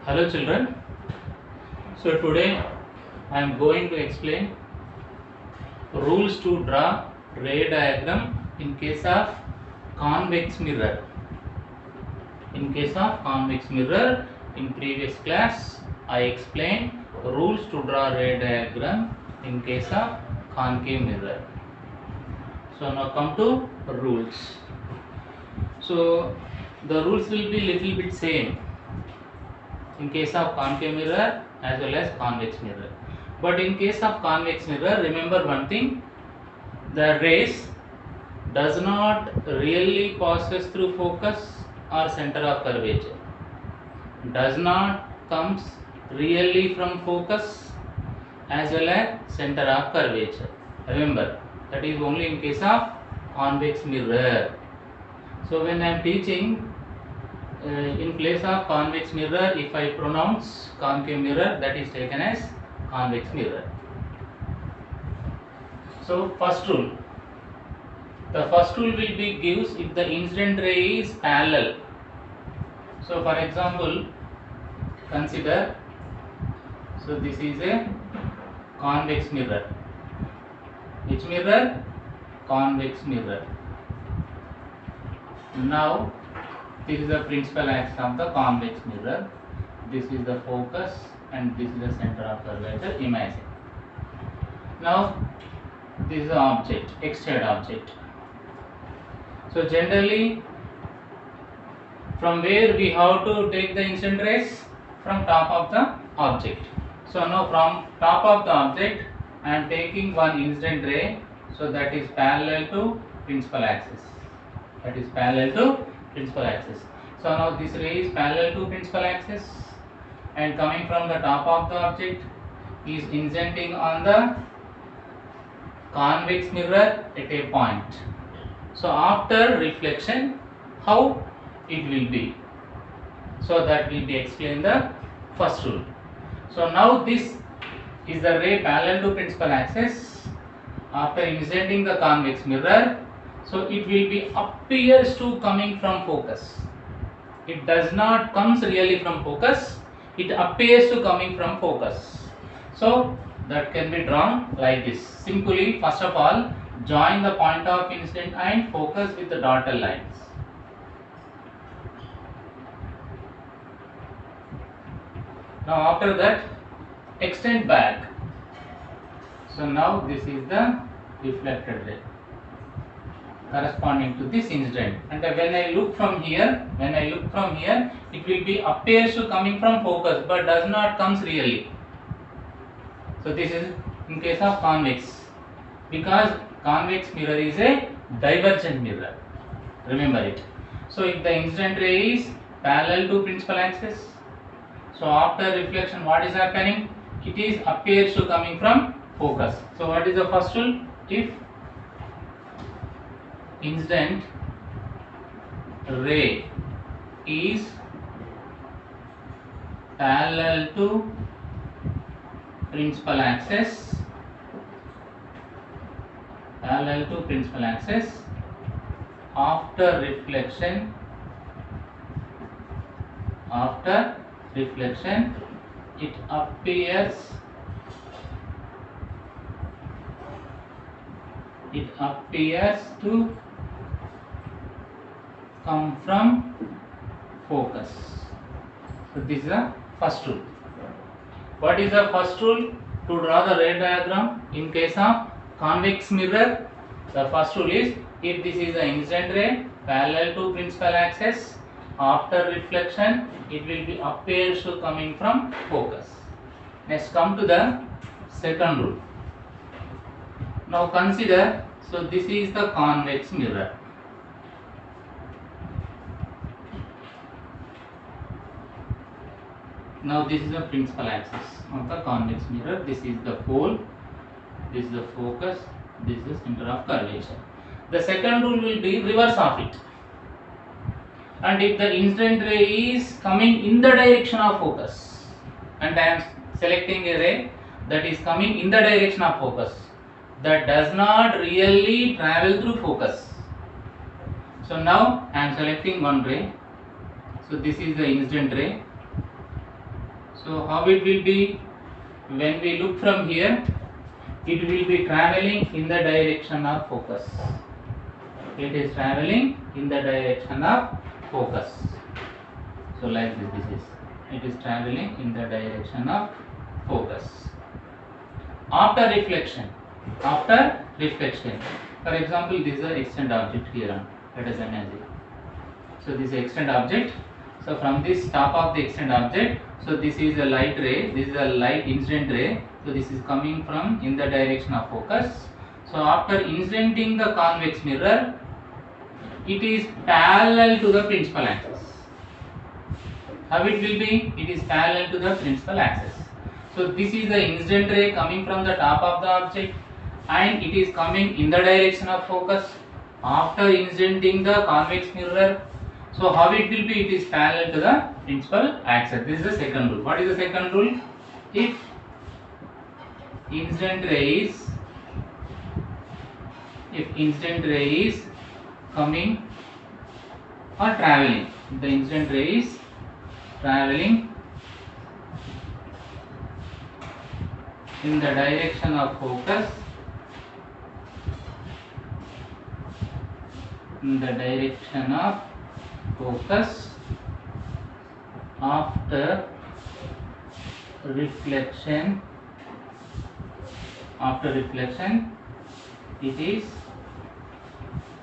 Hello children. So today I am going to explain rules to draw ray diagram in case of convex mirror. In case of convex mirror, in previous class I explained rules to draw ray diagram in case of concave mirror. So now come to rules. So the rules will be little bit same in case of concave mirror as well as convex mirror. But in case of convex mirror, remember one thing, the rays does not really passes through focus or center of curvature. Does not comes really from focus as well as center of curvature. Remember, that is only in case of convex mirror. So when I am teaching in place of convex mirror, if I pronounce concave mirror, that is taken as convex mirror. So first rule, the first rule will be gives if the incident ray is parallel. So for example, consider, so this is a convex mirror. Which mirror? Convex mirror. Now this is the principal axis of the convex mirror. This is the focus and this is the center of curvature. Imagine. Now this is the object, x-side object. So generally, from where we have to take the incident rays? From top of the object. So now from top of the object, I am taking one incident ray. So that is parallel to principal axis. That is parallel to principal axis. So now this ray is parallel to principal axis and coming from the top of the object is incidenting on the convex mirror at a point. So after reflection, how it will be? So that will be explained the first rule. So now this is the ray parallel to principal axis after incidenting the convex mirror. So it will be appears to coming from focus. It does not comes really from focus. It appears to coming from focus. So that can be drawn like this. Simply, first of all, join the point of incident and focus with the dotted lines. Now after that, extend back. So now this is the reflected ray corresponding to this incident, and when I look from here, it will be appears to coming from focus but does not comes really. So this is in case of convex, because convex mirror is a divergent mirror. Remember it. So if the incident ray is parallel to principal axis, so after reflection what is happening? It is appears to coming from focus. So what is the first rule? If incident ray is parallel to principal axis, after reflection it appears to come from focus. So this is the first rule. What is the first rule to draw the ray diagram in case of convex mirror? The first rule is, if this is the incident ray parallel to principal axis, after reflection it will be appears to coming from focus. Next come to the second rule. Now consider, so this is the convex mirror. Now this is the principal axis of the convex mirror. This is the pole, this is the focus, this is the center of curvature. The second rule will be reverse of it. And if the incident ray is coming in the direction of focus, and I am selecting a ray that is coming in the direction of focus, that does not really travel through focus. So now I am selecting one ray So this is the incident ray. So how it will be when we look from here? It will be traveling in the direction of focus. It is traveling in the direction of focus. So like this is. It is traveling in the direction of focus. After reflection, for example, this is an extend object here. Let us imagine. So this is extend object. So from this top of the extend object, so this is a light ray, this is a light incident ray. So this is coming from in the direction of focus. So after incidenting the convex mirror, it is parallel to the principal axis. How it will be? It is parallel to the principal axis. So this is the incident ray coming from the top of the object and it is coming in the direction of focus after incidenting the convex mirror. So how it will be? It is parallel to the principal axis. This is the second rule. What is the second rule? If incident ray is coming or traveling, the incident ray is traveling in the direction of focus, after reflection, it is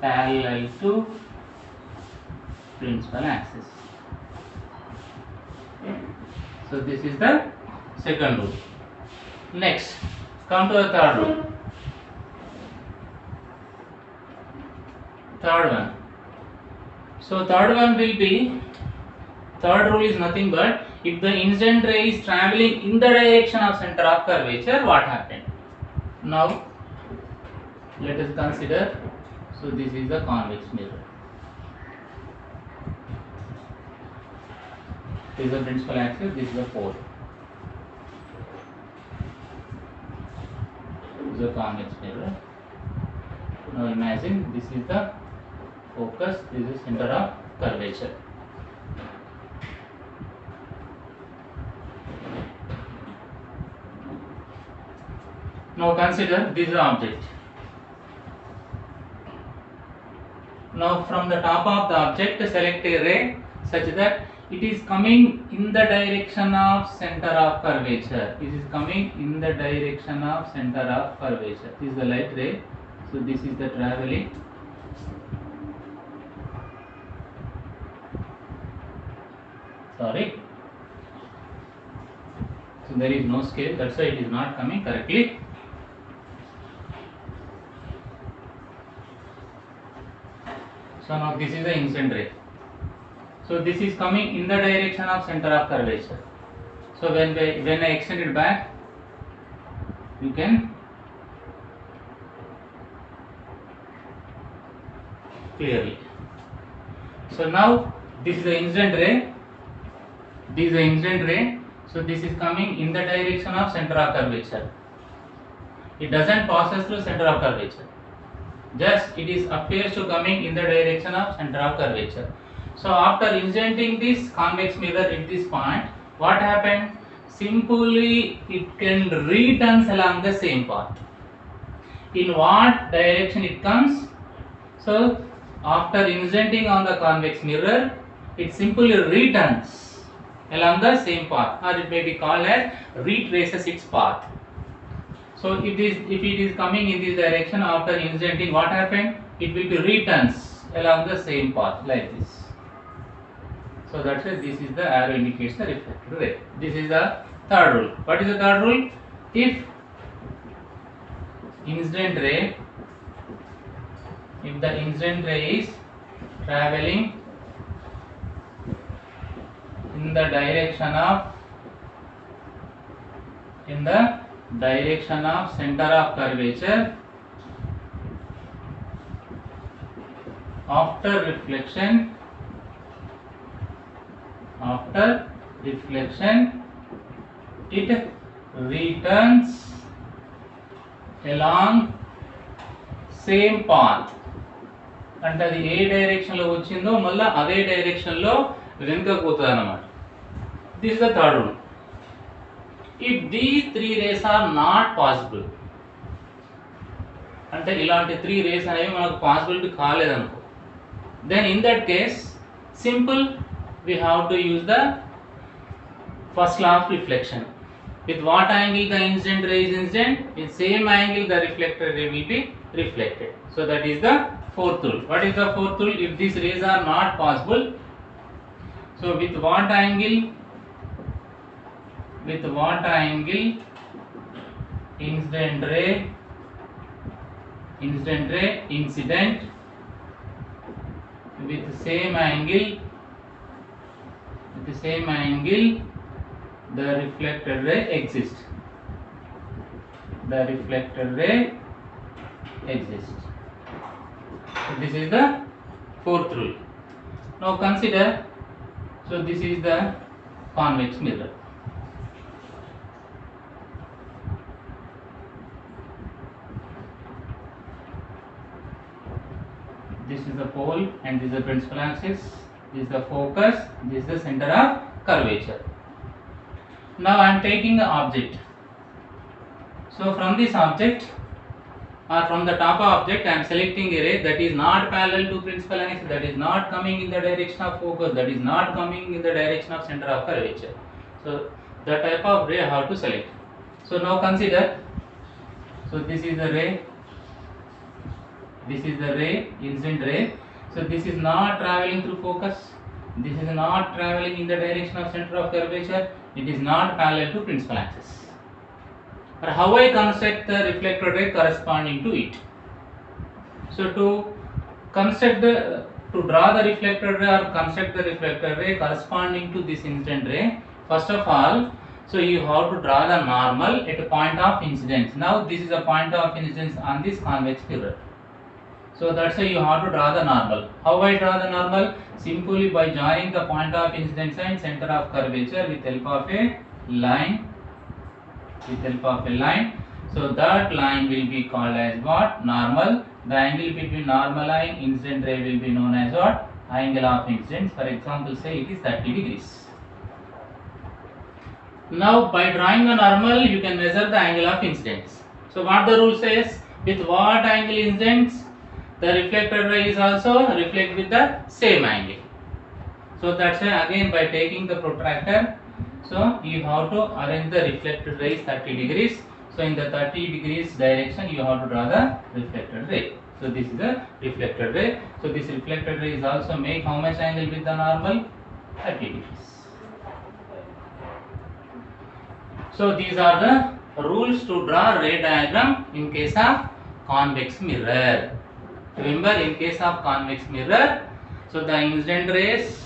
parallel to principal axis. So this is the second rule. Next, come to the third rule. Third one. So third one will be, third rule is nothing but if the incident ray is traveling in the direction of center of curvature, what happened? Now let us consider. So this is the convex mirror. This is the principal axis, this is the pole. This is the convex mirror. Now imagine this is the focus, this is center of curvature. Now consider this object. Now from the top of the object select a ray such that it is coming in the direction of center of curvature. This is coming in the direction of center of curvature. This is the light ray. So this is the traveling. Sorry. So there is no scale. That's why it is not coming correctly. So now this is the incident ray. So this is coming in the direction of center of curvature. So when I extend it back, you can clearly. So now this is the incident ray. This is the incident ray. So this is coming in the direction of center of curvature. It doesn't pass through center of curvature. Just it is appears to coming in the direction of center of curvature. So after incidenting this convex mirror at this point, what happened? Simply it can return along the same path. In what direction it comes? So after incidenting on the convex mirror, it simply returns along the same path, or it may be called as retraces its path. So if it is coming in this direction after incidenting, what happened? It will be returns along the same path like this. So that's why this is the arrow indicates the reflected ray. This is the third rule. What is the third rule? If the incident ray is traveling in the direction of center of curvature, after reflection it returns along same path. అంటే అది ఏ direction లో వచ్చిందో మళ్ళీ అదే direction లో వెనుకకు పోతుంది అన్నమాట. This is the third rule. If these 3 rays are not possible, అంటే ఇలాంటి 3 rays అనేవి మనకు పాసిబిలిటీ కాలేదనుకో, then in that case simple we have to use the first law of reflection. With what angle the incident ray is incident, in same angle the reflected ray will be reflected. So that is the fourth rule. What is the fourth rule? If these rays are not possible, so with what angle incident ray incident with the same angle the reflected ray exists. So this is the fourth rule. Now consider, so this is the convex mirror. This is the pole and this is the principal axis. This is the focus, this is the center of curvature. Now I am taking the object. So from this object or from the top of object I am selecting a ray that is not parallel to principal axis, that is not coming in the direction of focus, that is not coming in the direction of center of curvature. So that type of ray I have to select. So now consider, so this is the ray, incident ray. So this is not traveling through focus, this is not traveling in the direction of center of curvature, it is not parallel to principal axis. But how I construct the reflected ray corresponding to it? So to draw the reflected ray or construct the reflected ray corresponding to this incident ray, first of all, so you have to draw the normal at a point of incidence. Now this is a point of incidence on this convex mirror. So that's why you have to draw the normal. How I draw the normal? Simply by joining the point of incidence and center of curvature with help of a line. So that line will be called as what? Normal. The angle between normal line incident ray will be known as what? Angle of incidence. For example, say it is 30 degrees. Now by drawing the normal you can measure the angle of incidence. So what the rule says? With what angle incidence, the reflected ray is also reflect with the same angle. So that's why again by taking the protractor, so you have to arrange the reflected rays 30 degrees. So in the 30 degrees direction you have to draw the reflected ray. So this is the reflected ray. So this reflected ray is also make how much angle with the normal? 30 degrees. So these are the rules to draw ray diagram in case of convex mirror. Remember, in case of convex mirror, so the incident rays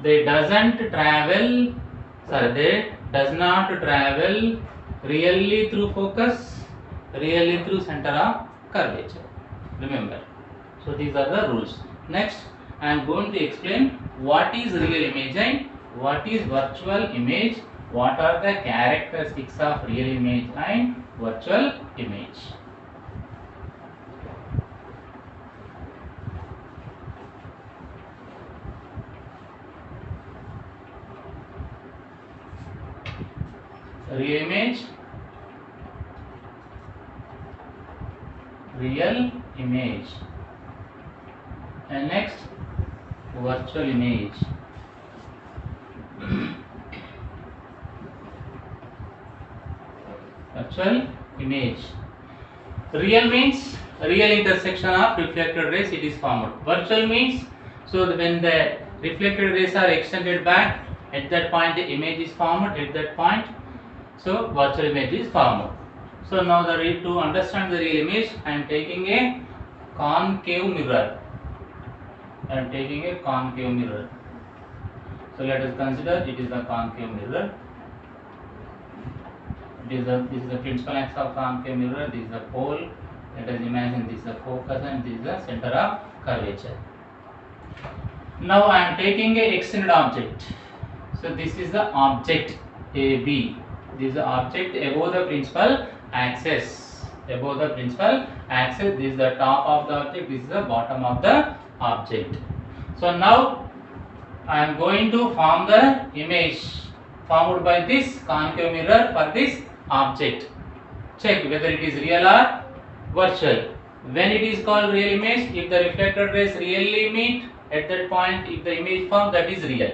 they does not travel really through focus, really through center of curvature. Remember, so these are the rules. Next I am going to explain what is real image and what is virtual image, what are the characteristics of real image and virtual image. Real image, and next virtual image. Virtual image. Real means real intersection of reflected rays it is formed. Virtual means so when the reflected rays are extended back, at that point the image is formed at that point. So virtual image is formed. So now to understand the real image I am taking a concave mirror. So let us consider it is the concave mirror. This is the principal axis of concave mirror. This is the pole. Let us imagine this is the focus and this is the center of curvature. Now I am taking a extended object. So this is the object AB. This is the object above the principal axis. This is the top of the object. This is the bottom of the object. So now I am going to form the image formed by this concave mirror for this object. Check whether it is real or virtual. When it is called real image, if the reflected rays really meet at that point, if the image formed, that is real.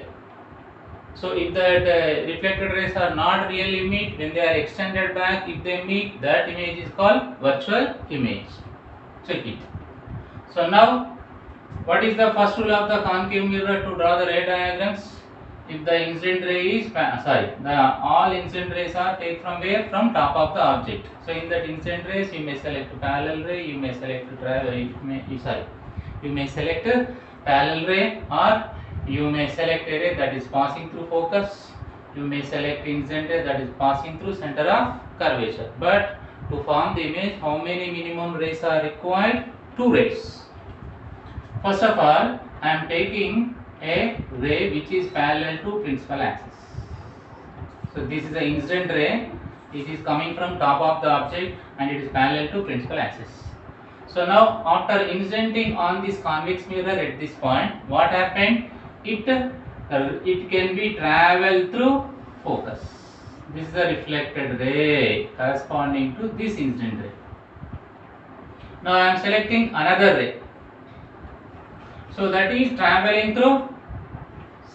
So if the reflected rays are not really meet, when they are extended back, if they meet, that image is called virtual image. Check it. So now, what is the first rule of the concave mirror to draw the ray diagrams? If the incident ray is all incident rays are taken from where? From top of the object. So in that incident rays, you may select parallel ray, you may select parallel ray, or you may select a ray that is passing through focus. You may select incident ray that is passing through center of curvature. But to form the image, how many minimum rays are required? 2 rays. First of all, I am taking a ray which is parallel to principal axis. So this is the incident ray. It is coming from top of the object and it is parallel to principal axis. So now after incidenting on this convex mirror at this point, what happened? It can be travel through focus. This is the reflected ray corresponding to this incident ray. Now I am selecting another ray. So that is traveling through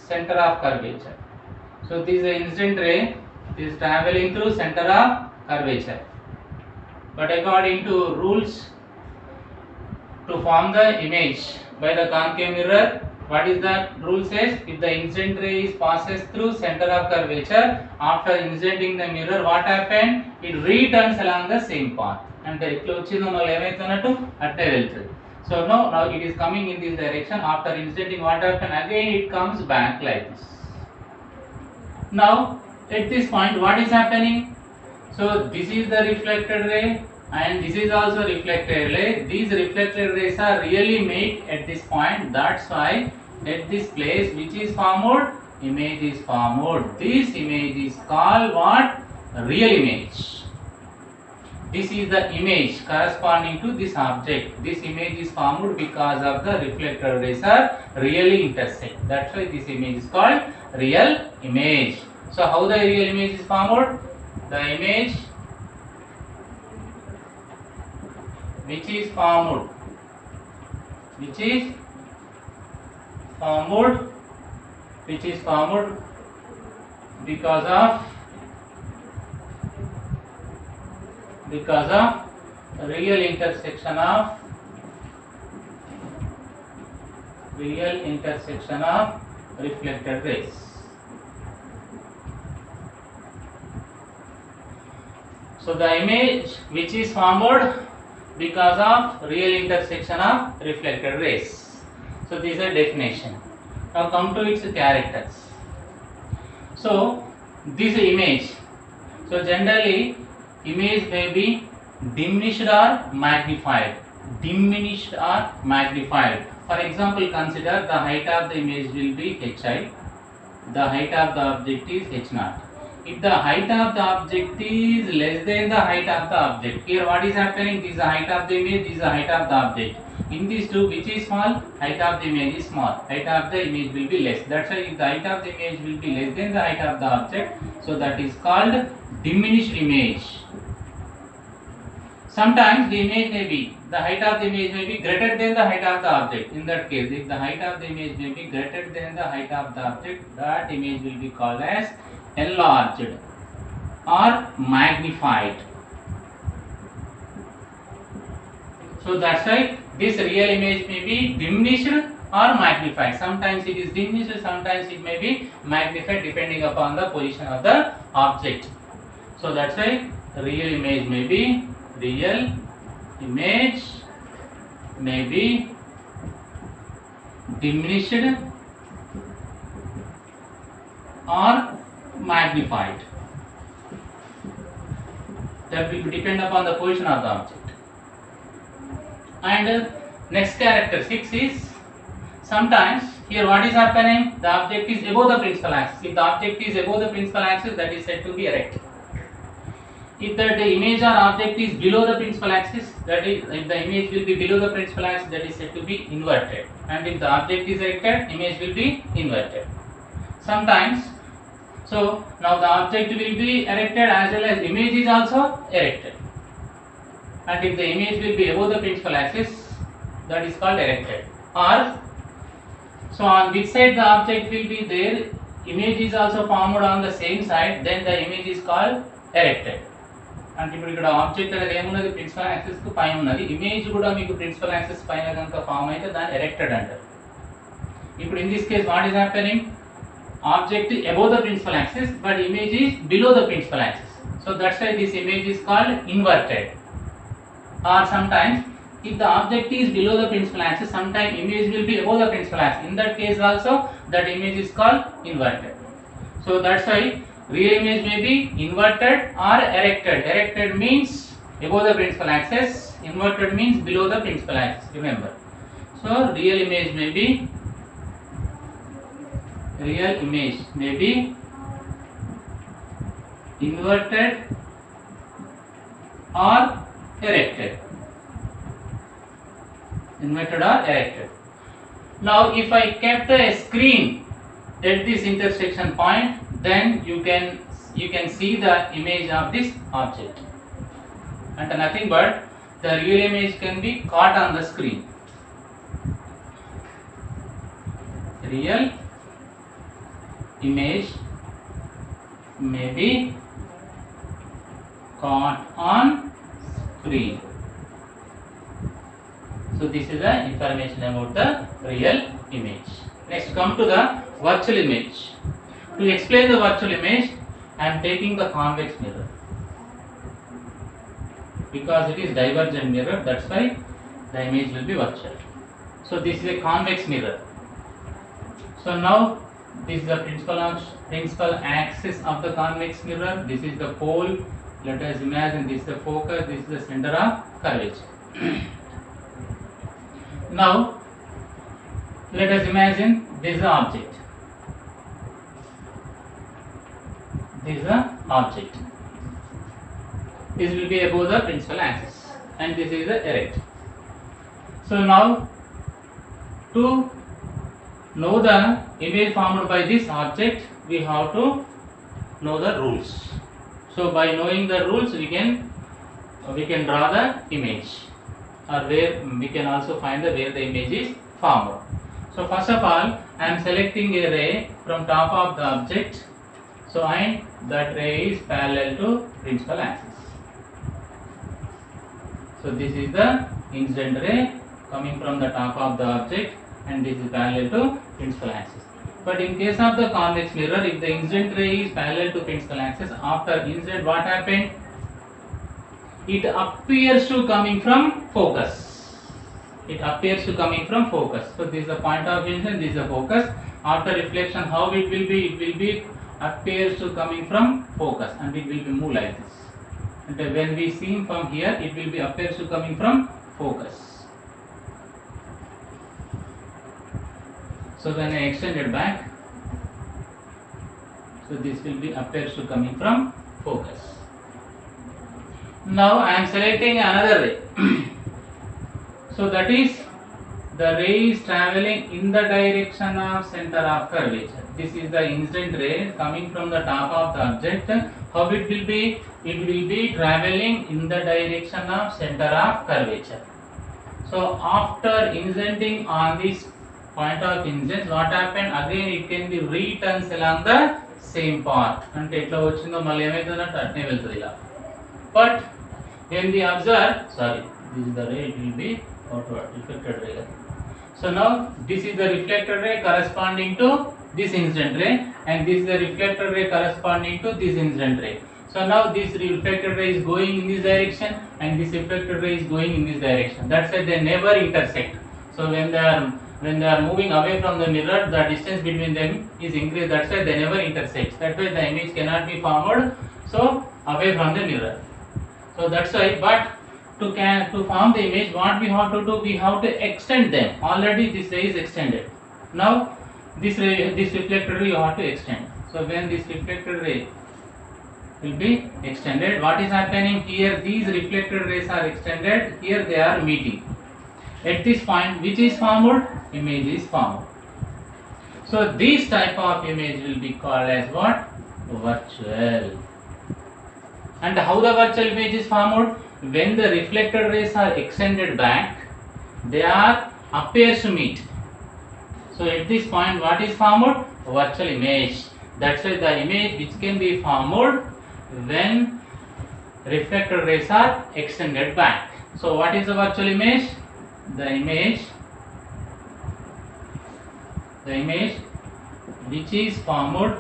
center of curvature. So this is the incident ray. This is traveling through center of curvature. But according to rules to form the image by the concave mirror, what is the rule says? If the incident ray passes through center of curvature, after incidenting the mirror, what happened? It returns along the same path. And the so now it is coming in this direction. After incidenting, what happened? Again it comes back like this. Now at this point, what is happening? So this is the reflected ray and this is also reflected ray. These reflected rays are really made at this point. That's why at this place which is formed, image is formed. This image is called what? Real image. This is the image corresponding to this object. This image is formed because of the reflected rays are really intersect. That's why this image is called real image. So how the real image is formed? The image which is formed because of real intersection of reflected rays. So the image which is formed because of real intersection of reflected rays. So this is a definition. Now come to its characters. So this image, so generally image may be diminished or magnified. For example, consider the height of the image will be hi, the height of the object is h0. If the height of the object is less than the height of the object, here what is happening? This is the height of the image, this is the height of the object. In these two, which is small? Height of the image is small, height of the image will be less. That's why if the height of the image will be less than the height of the object, so that is called diminished image. Sometimes the image may be, the height of the image may be greater than the height of the object. In that case, if the height of the image may be greater than the height of the object, that image will be called as enlarged or magnified. So that's why this real image may be diminished or magnified. Sometimes it is diminished, sometimes it may be magnified depending upon the position of the object. So that's why real image may be diminished or magnified. That will depend upon the position of the object. And next character 6 is, sometimes here what is happening? The object is above the principal axis. If the object is above the principal axis, that is said to be erect. if that the image or object is below the principal axis, that is, if the image will be below the principal axis, that is said to be inverted, and if the object is erected, image will be inverted. Sometimes, so now the object will be erected as well as image is also erected, and if the image will be above the principal axis, that is called erected. Or so on which side the object will be there, image is also formed on the same side, then the image is called erected. అంటే ఇప్పుడు ఇక్కడ object అనేది ఏమున్నది, principal axis కు పైన ఉన్నది, image కూడా మీకు ప్రిన్సిపల్ యాక్సిస్ పైన కనుక ఫామ్ అయితే దాన్ని ఎరెక్టెడ్ అంటారు. ఇప్పుడు in this case what is happening, object above the principal axis but image is below the principal axis, so that's why this image is called inverted. Or sometimes if the object is below the principal axis, sometimes image will be above the principal axis. In that case also that image is called inverted. So that's why real image may be inverted or erected. Erected means above the principal axis, inverted means below the principal axis, remember. So real image may be inverted or erected. Inverted or erected. Now if I kept a screen at this intersection point, then you can see the image of this object, and nothing but the real image can be caught on the screen. Real image may be caught on screen. So this is the information about the real image. Next come to the virtual image. To explain the virtual image, I am taking the convex mirror because it is divergent mirror, that's why the image will be virtual. So this is a convex mirror. So now this is the principal axis of the convex mirror. This is the pole. Let us imagine this is the focus, this is the center of curvature. Now let us imagine this is the object. This is the object. This will be above the principal axis, and this is the erect. So now to know the image formed by this object, we have to know the rules. So by knowing the rules, we can draw the image, or where we can also find where the image is formed. So first of all, I am selecting a ray from top of the object. So and that ray is parallel to principal axis. So this is the incident ray coming from the top of the object, and this is parallel to principal axis. But in case of the convex mirror, if the incident ray is parallel to principal axis, after incident what happened? It appears to coming from focus. It appears to coming from focus. So this is the point of incident, this is the focus. After reflection, how it will be? It will be appears to coming from focus, and it will be move like this. And when we see from here, it will be appears to coming from focus. So when I extend it back, so this will be appears to coming from focus. Now I am selecting another ray. So that is the ray is traveling in the direction of center of curvature. This is the incident ray coming from the top of the object. How it will be? It will be traveling in the direction of center of curvature. So after incidenting on this point of incidence, what happened? Again it can be returns along the same path. అంటే ఎట్లా వచ్చిందో మళ్ళీ ఏమైతుందంటే అట్నే వెళ్తుంది ఇలా. But when we observe, sorry, this is the ray, it will be outward reflected ray. So now this is the reflected ray corresponding to this incident ray, and this is the reflected ray corresponding to this incident ray. So now this reflected ray is going in this direction, and this reflected ray is going in this direction. That's why they never intersect. So when they are moving away from the mirror, the distance between them is increased. That's why they never intersect. That way the image cannot be formed so away from the mirror. So that's why, but to form the image, what we have to do? We have to extend them. Already this ray is extended. Now this reflected ray you have to extend. So when this reflected ray will be extended. What is happening here? These reflected rays are extended. Here they are meeting. At this point, which is formed? Image is formed. So this type of image will be called as what? Virtual. And how the virtual image is formed? When the reflected rays are extended back, they are appears to meet. So at this point, what is formed? Virtual image. That's why the image which can be formed when reflected rays are extended back. So what is the virtual image? The image which is formed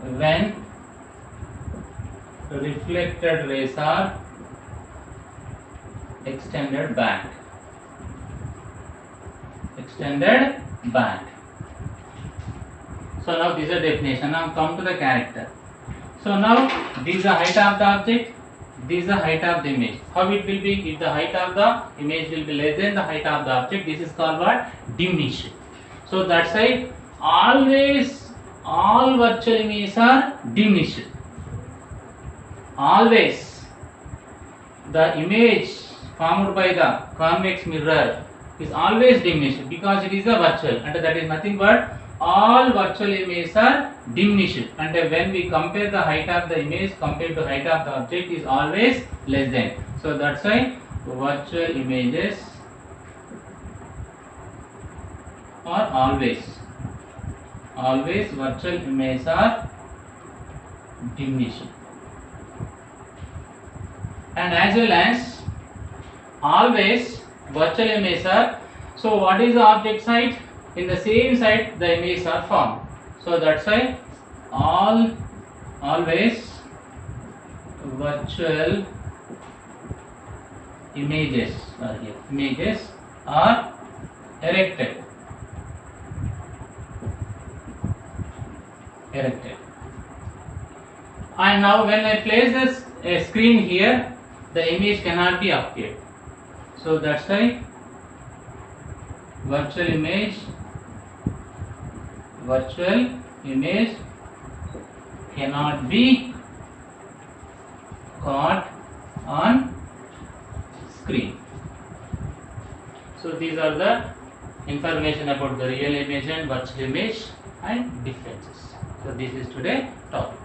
when reflected rays are extended back. So now this is a definition. Now come to the character. So now this is the height of the object, this is the height of the image. How it will be? If the height of the image will be less than the height of the object, this is called what? Diminished. So that's why always all virtual images are diminished. Always the image formed by the convex mirror is always diminished because it is a virtual, and that is nothing but all virtual images are diminished, and when we compare the height of the image compared to height of the object is always less than. So that's why virtual images are always virtual images are diminished, and as well as always virtual images are. So what is the object site? In the same site the images are formed. So that's why always virtual images are here. Images are erected. And now when I place a screen here, the image cannot be appeared. So that's why virtual image cannot be caught on screen. So these are the information about the real image and virtual image and differences. So this is today's topic.